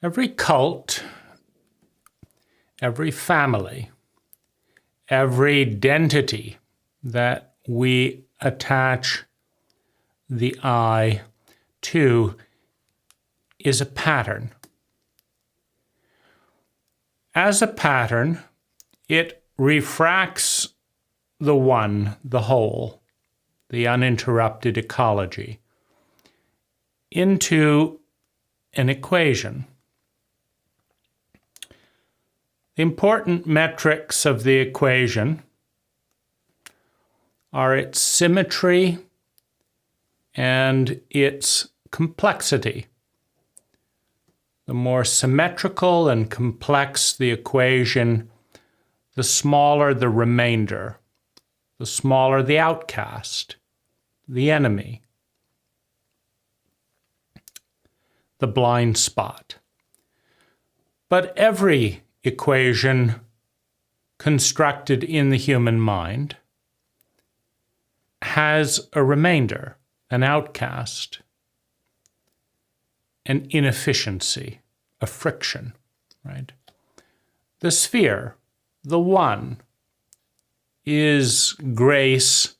Every cult, every family, every identity that we attach the I to is a pattern. As a pattern, it refracts the one, the whole, the uninterrupted ecology, into an equation. The important metrics of the equation are its symmetry and its complexity. The more symmetrical and complex the equation, the smaller the remainder, the smaller the outcast, the enemy, the blind spot. But every equation constructed in the human mind has a remainder, an outcast, an inefficiency, a friction, right? The sphere, the one, is grace,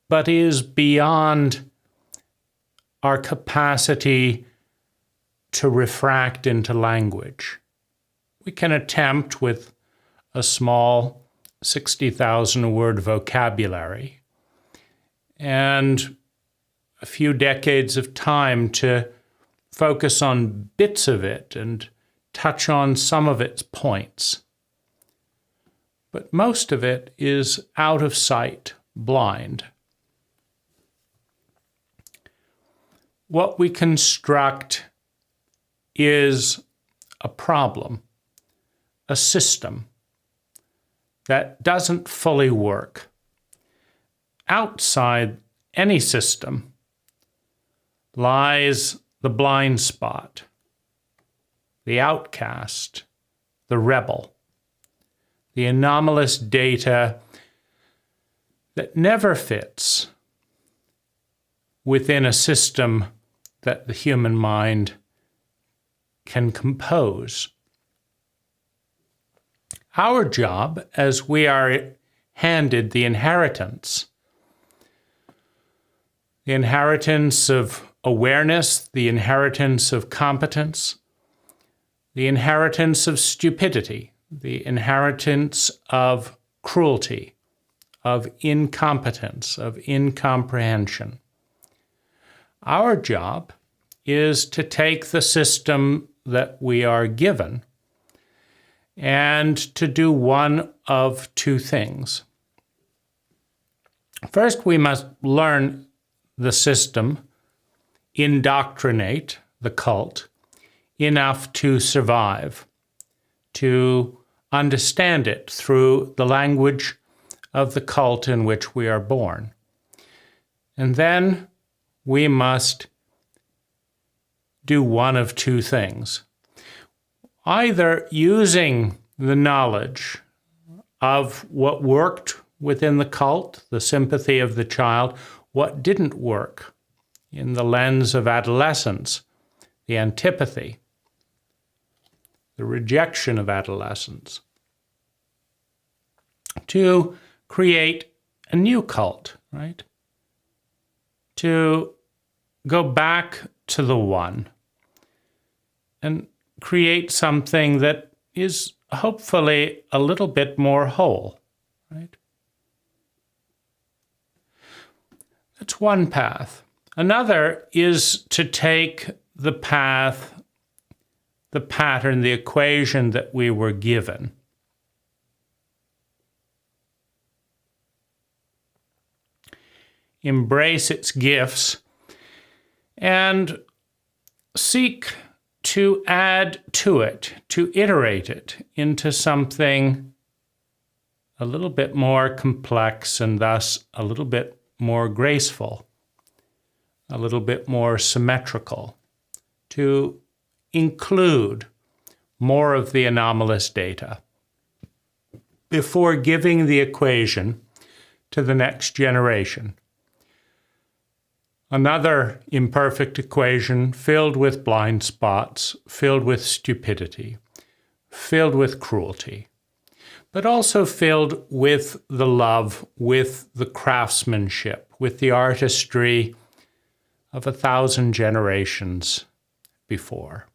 but is beyond our capacity to refract into language. We can attempt with a small 60,000 word vocabulary and a few decades of time to focus on bits of it and touch on some of its points. But most of it is out of sight, blind. What we construct is a problem, a system that doesn't fully work. Outside any system lies the blind spot, the outcast, the rebel, the anomalous data that never fits within a system that the human mind can compose. Our job, as we are handed the inheritance of awareness, the inheritance of competence, the inheritance of stupidity, the inheritance of cruelty, of incompetence, of incomprehension. Our job is to take the system that we are given and to do one of two things. First, we must learn the system, indoctrinate the cult enough to survive, to understand it through the language of the cult in which we are born. And then we must do one of two things. Either using the knowledge of what worked within the cult, the sympathy of the child, what didn't work in the lens of adolescence, the antipathy, the rejection of adolescence, to create a new cult, right? To go back to the one and create something that is hopefully a little bit more whole, right? That's one path. Another is to take the path, the pattern, the equation that we were given, embrace its gifts, and seek to add to it, to iterate it into something a little bit more complex and thus a little bit more graceful, a little bit more symmetrical, to include more of the anomalous data before giving the equation to the next generation. Another imperfect equation filled with blind spots, filled with stupidity, filled with cruelty, but also filled with the love, with the craftsmanship, with the artistry of 1,000 generations before.